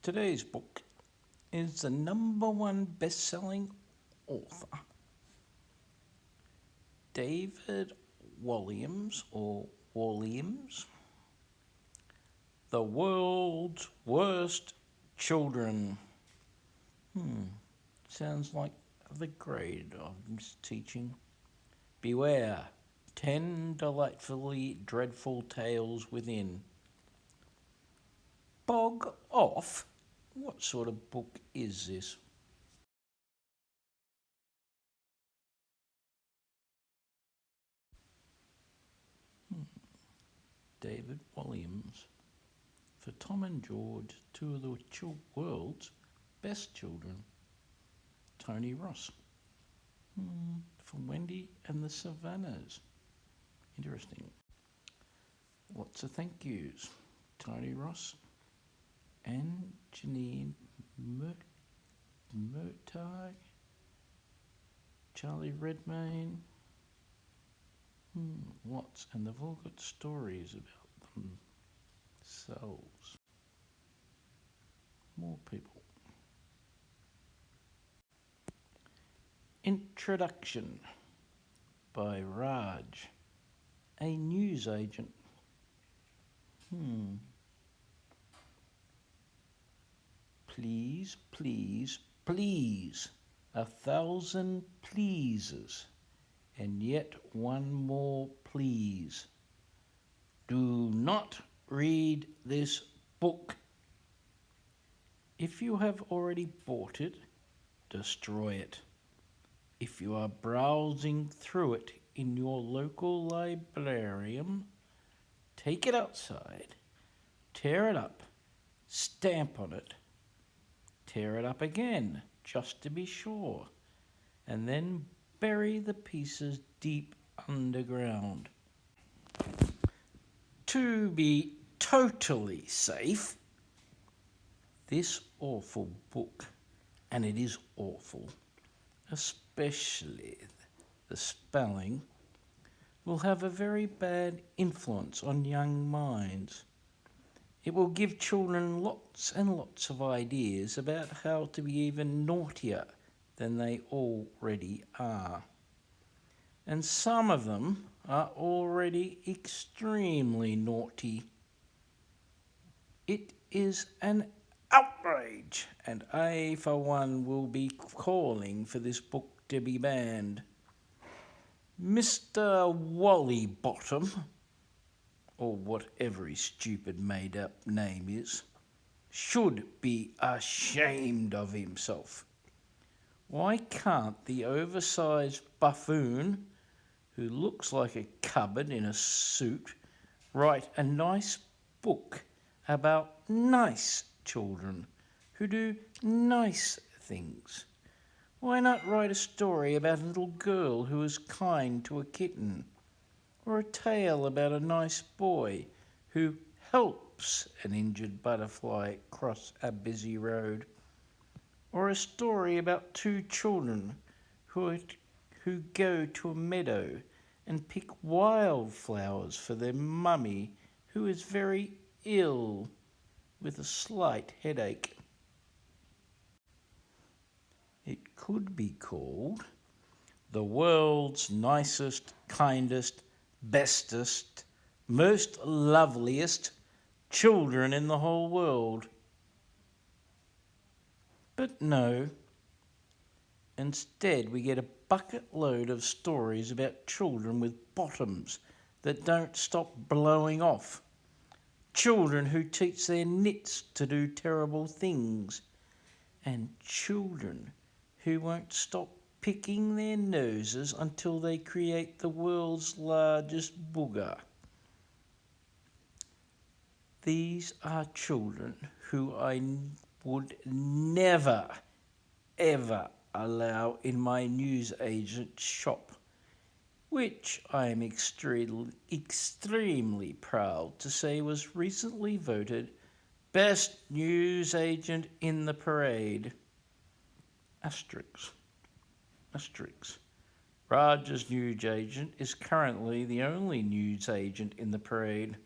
Today's book is the #1 best-selling author, David Walliams, The World's Worst Children. Sounds like the grade I'm teaching. Beware, 10 delightfully dreadful tales within. Bog off? What sort of book is this? David Walliams. For Tom and George, two of the world's best children. Tony Ross. For Wendy and the Savannahs. Interesting. Lots of thank yous. Tony Ross and Janine Murtagh, Charlie Redmayne. Lots, and they've all got stories about themselves. More people. Introduction by Raj, a newsagent. Please, please, please. 1,000 pleases. And yet one more please. Do not read this book. If you have already bought it, destroy it. If you are browsing through it in your local librarium, take it outside, tear it up, stamp on it, tear it up again, just to be sure, and then bury the pieces deep underground. To be totally safe, this awful book, and it is awful, especially the spelling, will have a very bad influence on young minds. It will give children lots and lots of ideas about how to be even naughtier than they already are. And some of them are already extremely naughty. It is an outrage, and I, for one, will be calling for this book to be banned. Mr. Wallybottom, or whatever his stupid made-up name is, should be ashamed of himself. Why can't the oversized buffoon, who looks like a cupboard in a suit, write a nice book about nice children who do nice things? Why not write a story about a little girl who is kind to a kitten? Or a tale about a nice boy who helps an injured butterfly cross a busy road? Or a story about two children who go to a meadow and pick wildflowers for their mummy, who is very ill with a slight headache. It could be called The World's Nicest, Kindest, Bestest, Most Loveliest Children in the Whole World. But no. Instead, we get a bucket load of stories about children with bottoms that don't stop blowing off. Children who teach their nits to do terrible things. And children who won't stop picking their noses until they create the world's largest booger. These are children who I would never, ever allow in my newsagent shop, which I am extremely proud to say was recently voted Best Newsagent in the Parade. Asterisk. Raj's newsagent is currently the only newsagent in the parade.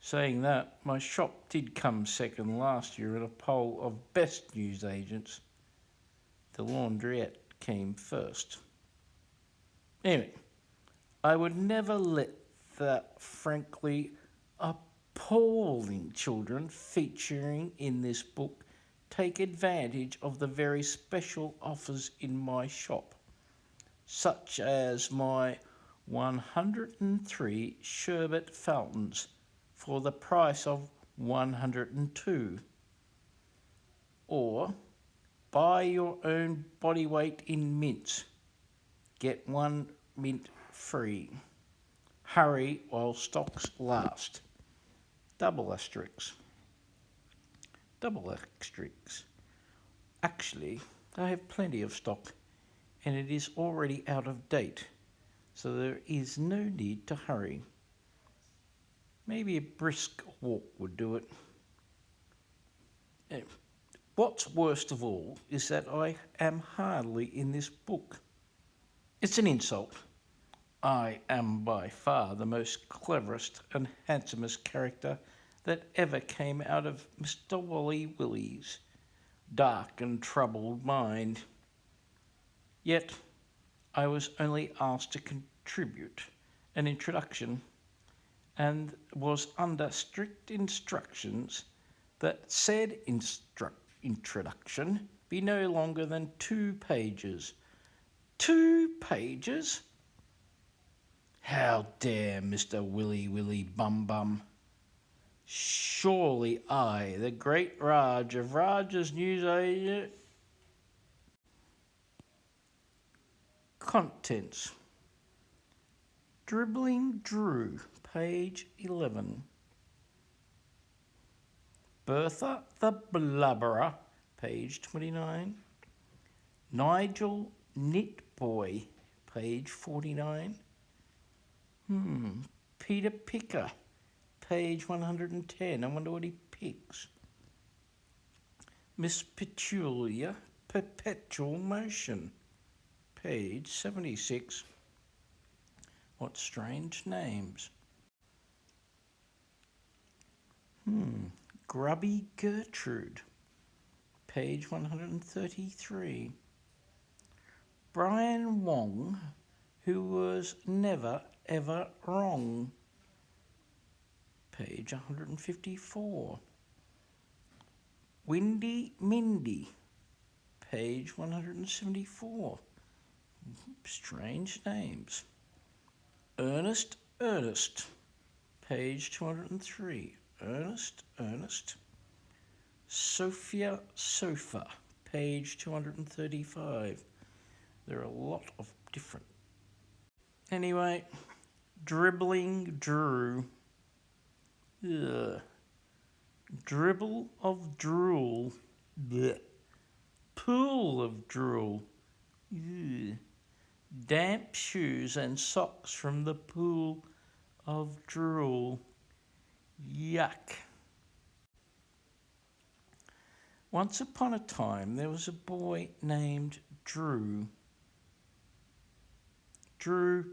Saying that, my shop did come second last year in a poll of best newsagents. The laundrette came first. Anyway, I would never let the frankly appalling children featuring in this book take advantage of the very special offers in my shop, such as my 103 sherbet fountains for the price of 102, or buy your own body weight in mints, get one mint free. Hurry while stocks last. Double asterisks. Double asterisks. Actually, I have plenty of stock and it is already out of date, so there is no need to hurry. Maybe a brisk walk would do it. What's worst of all is that I am hardly in this book. It's an insult. I am by far the most cleverest and handsomest character that ever came out of Mr. Wally Willie's dark and troubled mind. Yet I was only asked to contribute an introduction and was under strict instructions that said introduction be no longer than 2 pages. 2 pages? How dare Mr. Willy Bum Bum? Surely I, the great Raj of Raj's newsagent. Contents. Dribbling Drew, page 11. Bertha the Blubberer, page 29. Nigel Knitboy, page 49. Peter Picker, page 110. I wonder what he picks. Miss Petulia, Perpetual Motion, page 76. What strange names. Grubby Gertrude, page 133. Brian Wong, who was never ever wrong, page 154. Windy Mindy, page 174. Strange names. Ernest, page 203. Ernest. Sophia Sofa, page 235. There are a lot of different. Anyway, Dribbling Drew. Ugh. Dribble of drool. Blech. Pool of drool. Ugh. Damp shoes and socks from the pool of drool. Yuck. Once upon a time there was a boy named Drew. Drew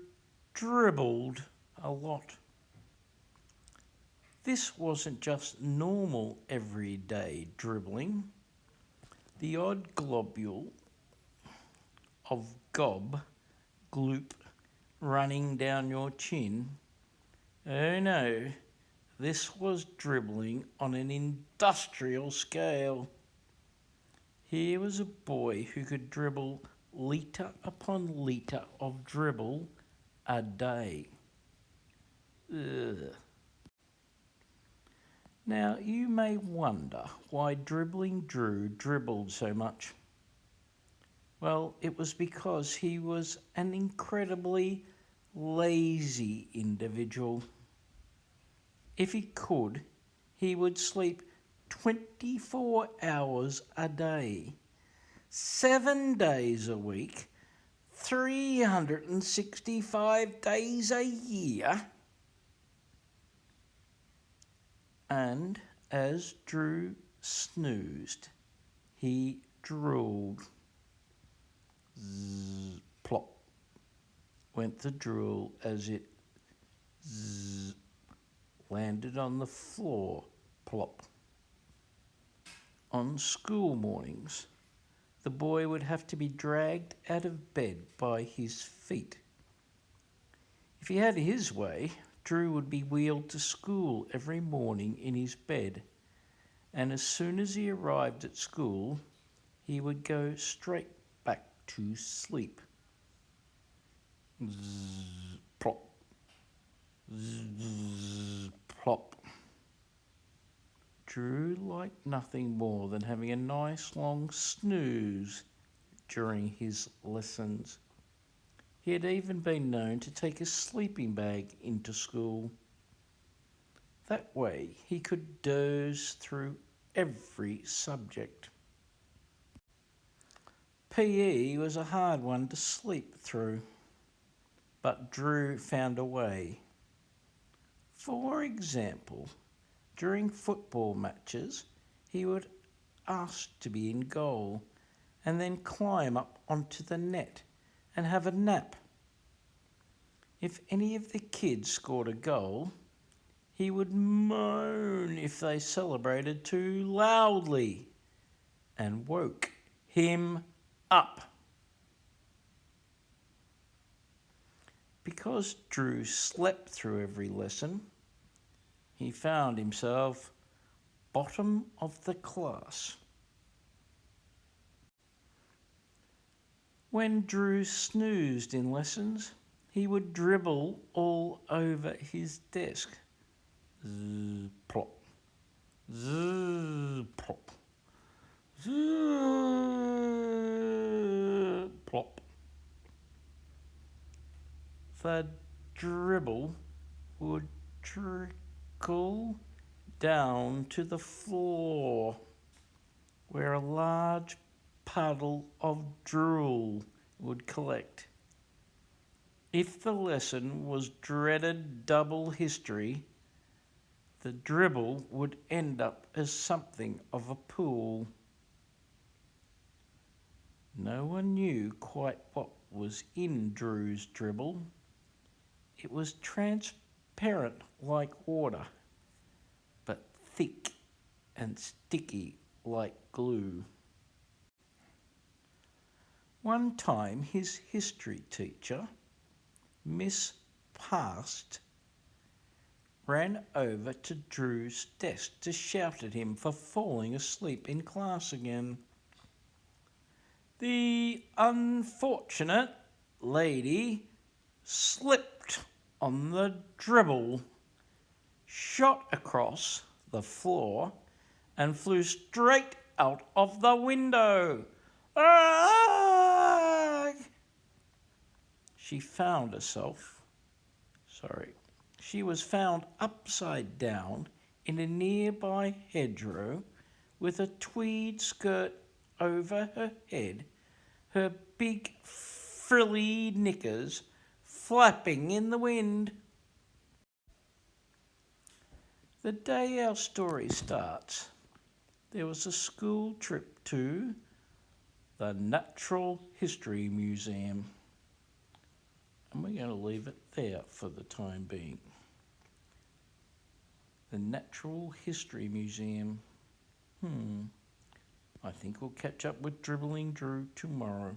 dribbled a lot. This wasn't just normal everyday dribbling. The odd globule of gloop running down your chin. Oh no, this was dribbling on an industrial scale. Here was a boy who could dribble litre upon litre of dribble a day. Ugh. Now you may wonder why Dribbling Drew dribbled so much. Well, it was because he was an incredibly lazy individual. If he could, he would sleep 24 hours a day, 7 days a week, 365 days a year. And as Drew snoozed, he drooled. Zzz, plop went the drool as it landed on the floor, plop. On school mornings, the boy would have to be dragged out of bed by his feet. If he had his way, Drew would be wheeled to school every morning in his bed, and as soon as he arrived at school, he would go straight back to sleep. Zzz, plop. Zzz, plop. Drew liked nothing more than having a nice long snooze during his lessons. He had even been known to take a sleeping bag into school. That way he could doze through every subject. PE was a hard one to sleep through, but Drew found a way. For example, during football matches, he would ask to be in goal and then climb up onto the net and have a nap. If any of the kids scored a goal, he would moan if they celebrated too loudly and woke him up. Because Drew slept through every lesson, he found himself bottom of the class. When Drew snoozed in lessons, he would dribble all over his desk. Zzz, plop. Zzz, plop. Zzz, plop. The dribble would trickle down to the floor, where a large puddle of drool would collect. If the lesson was dreaded double history, the dribble would end up as something of a pool. No one knew quite what was in Drew's dribble. It was transparent like water, but thick and sticky like glue. One time his history teacher, Miss Past, ran over to Drew's desk to shout at him for falling asleep in class again. The unfortunate lady slipped on the dribble, shot across the floor, and flew straight out of the window. Ah! She was found upside down in a nearby hedgerow with a tweed skirt over her head, her big frilly knickers flapping in the wind. The day our story starts, there was a school trip to the Natural History Museum. And we're going to leave it there for the time being. The Natural History Museum. I think we'll catch up with Dribbling Drew tomorrow.